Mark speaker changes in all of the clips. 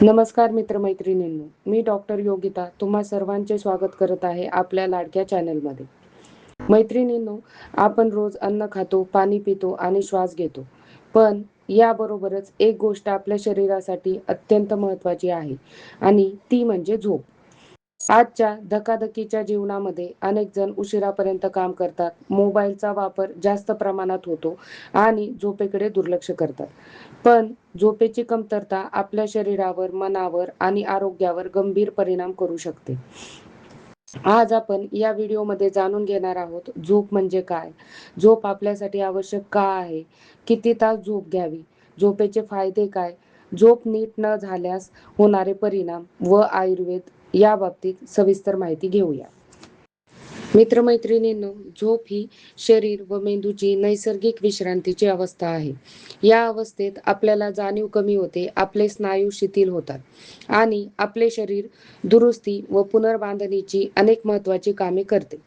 Speaker 1: नमस्कार मित्रमैत्रिणींनो, मी डॉक्टर योगिता तुम्हा सर्वांचे स्वागत करत आहे आपल्या लाडक्या चॅनलमध्ये. मैत्रिणींनो, आपण रोज अन्न खातो, पाणी पितो आणि श्वास घेतो. पण याबरोबरच एक गोष्ट आपल्या शरीरासाठी अत्यंत महत्त्वाची आहे आणि ती म्हणजे झोप. आजच्या धकाधकीच्या जीवनामध्ये अनेक जण उशिरापर्यंत काम करतात, मोबाईलचा वापर जास्त प्रमाणात होतो आणि झोपेकडे दुर्लक्ष करतात. पण झोपेची कमतरता आपल्या शरीरावर, मनावर आणि आरोग्यावर गंभीर परिणाम करू शकते. आज आपण या व्हिडिओमध्ये जाणून घेणार आहोत झोप म्हणजे काय, झोप आपल्यासाठी आवश्यक का आहे, किती तास झोप घ्यावी, झोपेचे फायदे काय, झोप नीट न झाल्यास होणारे परिणाम व आयुर्वेद या बाबतीत सविस्तर माहिती घेऊया. मित्रमैत्रिणींनो, झोप ही शरीर व मेंदूची नैसर्गिक विश्रांतीची अवस्था आहे. या अवस्थेत आपल्याला जाणीव कमी होते, आपले स्नायू शिथिल होतात आणि आपले शरीर दुरुस्ती व पुनर्बांधणीची अनेक महत्त्वाची कामे करते.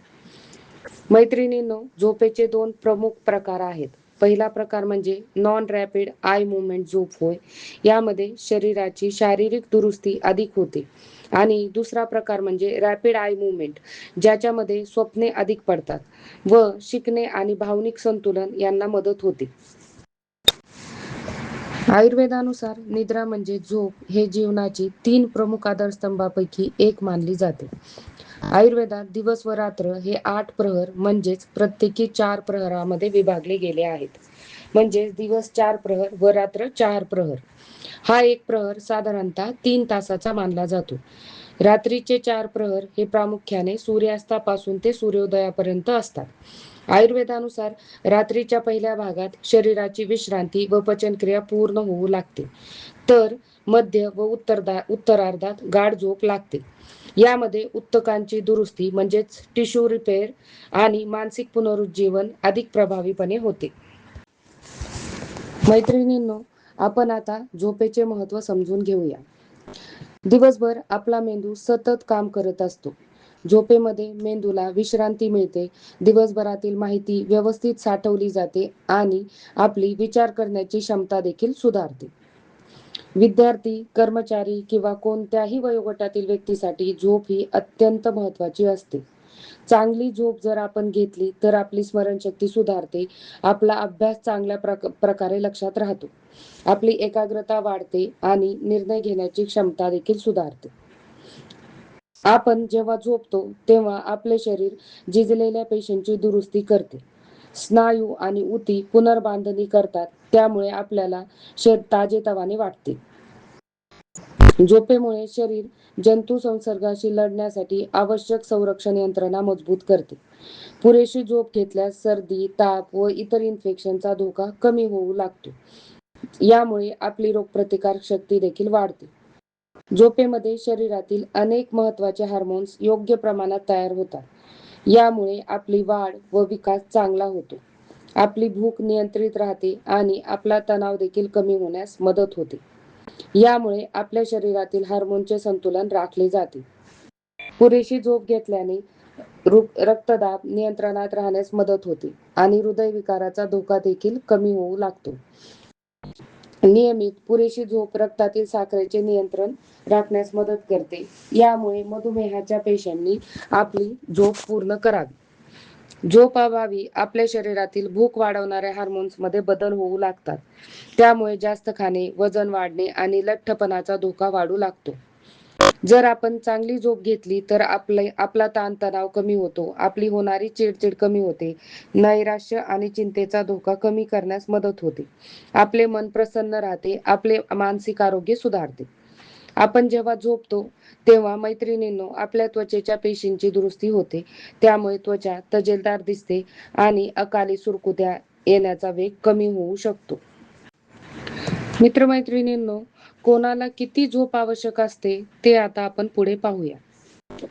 Speaker 1: मैत्रिणींनो, झोपेचे दोन प्रमुख प्रकार आहेत. पहिला प्रकार म्हणजे नॉन रॅपिड आय मुवमेंट झोप होय. यामध्ये शरीराची शारीरिक दुरुस्ती अधिक होते. आणि दुसरा प्रकार म्हणजे रॅपिड आय मुवमेंट, ज्याच्यामध्ये स्वप्ने अधिक पडतात व शिकणे आणि भावनिक संतुलन यांना मदत होते. आयुर्वेदानुसार निद्रा म्हणजे झोप हे जीवनाची 3 प्रमुख आधारस्तंभापैकी एक मानली जाते. आयुर्वेदात दिवस व रात्र हे 8 प्रहर म्हणजेच प्रत्येकी 4 प्रहरामध्ये विभागले गेले आहेत. म्हणजे दिवस 4 प्रहर व रात्र 4 प्रहर. हा एक प्रहर साधारणतः 3 तासाचा मानला जातो. रात्रीचे 4 प्रहर हे प्रामुख्याने सूर्यास्तापासून ते सूर्योदयापर्यंत असतात. आयुर्वेदानुसार रात्रीच्या पहिल्या भागात शरीराची विश्रांती व पचनक्रिया पूर्ण होऊ लागते, तर मध्य व उत्तरार्धात गाढ झोप लागते. यामध्ये उत्तकांची दुरुस्ती म्हणजेच टिश्यू रिपेअर आणि मानसिक पुनरुज्जीवन अधिक प्रभावीपणे होते. मैत्रिणींनो, आपण आता झोपेचे महत्त्व समजून घेऊया. दिवसभर आपला मेंदू सतत काम करत असतो. झोपेमध्ये मेंदूला विश्रांती मिळते, दिवसभरातील माहिती व्यवस्थित साठवली जाते आणि आपली विचार करण्याची क्षमता देखील सुधारते. विद्यार्थी, कर्मचारी किंवा कोणत्याही वयोगटातील व्यक्तीसाठी झोप ही अत्यंत महत्त्वाची असते. चांगली झोप जर आपण घेतली तर आपली स्मरणशक्ती सुधारते, आपला अभ्यास चांगल्या प्रकारे लक्षात राहतो, आपली एकाग्रता वाढते आणि निर्णय घेण्याची क्षमता देखील सुधारते. आपण जेव्हा झोपतो तेव्हा आपले शरीर झिजलेल्या पेशींची दुरुस्ती करते, स्नायू आणि ऊती पुनर्बांधणी करतात, त्यामुळे आपल्याला ताजेतवाने वाटते. झोपेमुळे शरीर जंतू संसर्गाशी लढण्यासाठी आवश्यक संरक्षण यंत्रणा मजबूत करते. पुरेशी झोप घेतल्यास सर्दी, ताप व इतर इन्फेक्शनचा धोका कमी होऊ लागतो. यामुळे आपली रोगप्रतिकारक शक्ती देखील वाढते. झोपेमध्ये शरीरातील अनेक महत्त्वाचे हार्मोन्स योग्य प्रमाणात तयार होतात. यामुळे आपली वाढ व विकास चांगला होतो. आपली भूक नियंत्रित राहते आणि आपला तणाव देखील कमी होण्यास मदत होते. यामुळे आपल्या शरीरातील हार्मोनचे संतुलन राखले जाते. पुरेशी झोप घेतल्याने रक्तदाब नियंत्रणात राहण्यास मदत होते आणि हृदयविकाराचा धोका देखील कमी होऊ लागतो. नियमित पुरेशी झोप रक्तातील साखरेचे नियंत्रण राखण्यास मदत करते. यामुळे मधुमेहाच्या पेशंटनी आपली झोप पूर्ण करावी. झोपाअभावी आपल्या शरीरातील भूक वाढवणाऱ्या हार्मोन्समध्ये बदल होऊ लागतात. त्यामुळे जास्त खाणे, वजन वाढणे आणि लठ्ठपणाचा धोका वाढू लागतो. जर आपण चांगली झोप घेतली तर आपला ताणतणाव कमी होतो, आपली होणारी चिडचिड कमी होते, नैराश्य आणि चिंतेचा धोका कमी करण्यास मदत होते, आपले मन प्रसन्न राहते, आपले मानसिक आरोग्य सुधारते. आपण जेव्हा झोपतो तेव्हा मैत्रिणींनो, आपल्या त्वचेच्या पेशींची दुरुस्ती होते, त्यामुळे त्वचा तजेलदार दिसते आणि अकाली सुरकुत्या येण्याचा वेग कमी होऊ शकतो. मित्रमैत्रिणींनो, कोणाला किती झोप आवश्यक असते ते आता आपण पुढे पाहूया.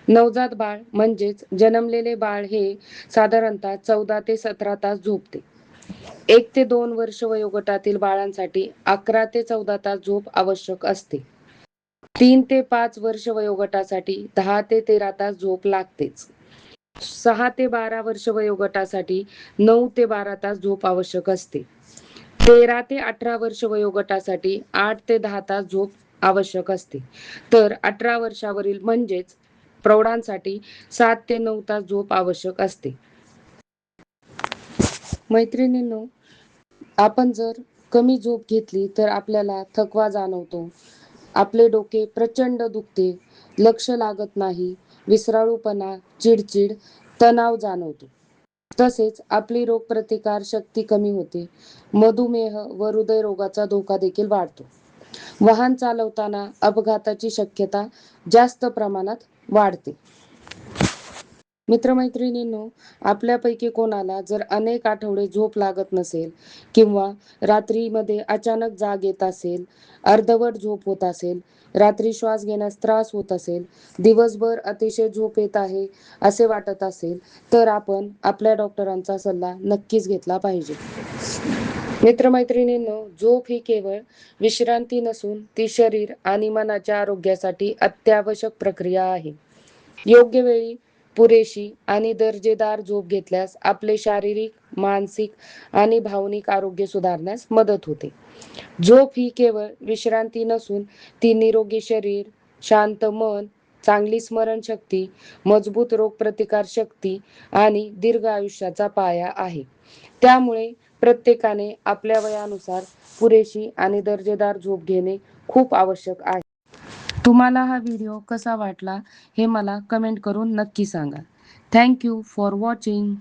Speaker 1: नवजात बाळ म्हणजेच जन्मलेले बाळ हे साधारणतः 14 ते 17 तास झोपते. 1 ते 2 वर्ष वयोगटातील बाळांसाठी 11 ते 14 तास झोप आवश्यक असते. 3 ते 5 वर्ष वयोगटासाठी 10 ते 13 तास झोप लागतेच. 6 ते 12 वर्ष वयोगटासाठी 9 ते 12 तास झोप आवश्यक असते. 13 ते 18 वर्ष वयोगटासाठी 8 ते 10 तास झोप आवश्यक असते. तर 18 वर्षावरील म्हणजेच प्रौढांसाठी 7 ते 9 तास झोप आवश्यक असते. मैत्रिणींनो, आपण जर कमी झोप घेतली तर आपल्याला थकवा जाणवतो. आपले डोके प्रचंड दुखते, लक्ष लागत नाही, विसराळूपणा, चिडचिड, तणाव जाणवतो. तसेच आपली रोगप्रतिकार शक्ती कमी होते. मधुमेह व हृदयरोगाचा धोका देखील वाढतो. वाहन चालवताना अपघाताची शक्यता जास्त प्रमाणात वाढते. मित्रमैत्रिणींनो, आपल्यापैकी कोणाला जर अनेक आठवडे झोप लागत नसेल किंवा रात्रीमध्ये अचानक जाग येत असेल, अर्धवट झोप होत असेल, रात्री श्वास घेण्यास त्रास होत असेल, दिवसभर अतिशय झोप येत आहे असे वाटत असेल, तर आपण आपल्या डॉक्टरांचा सल्ला नक्कीच घेतला पाहिजे. मित्रमैत्रिणींनो, झोप ही केवळ विश्रांती नसून ती शरीर आणि मनाच्या आरोग्यासाठी अत्यावश्यक प्रक्रिया आहे. योग्य वेळी पुरेशी आणि दर्जेदार झोप घेतल्यास आपले शारीरिक, मानसिक आणि भावनिक आरोग्य सुधारण्यास मदत होते. झोप ही केवळ विश्रांती नसून ती निरोगी शरीर, शांत मन, चांगली स्मरणशक्ती, मजबूत रोगप्रतिकार शक्ती आणि दीर्घ आयुष्याचा पाया आहे. त्यामुळे प्रत्येकाने आपल्या वयानुसार पुरेशी आणि दर्जेदार झोप घेणे खूप आवश्यक आहे. तुम्हाला हा व्हिडिओ कसा वाटला हे मला कमेंट करून नक्की सांगा. Thank you for watching.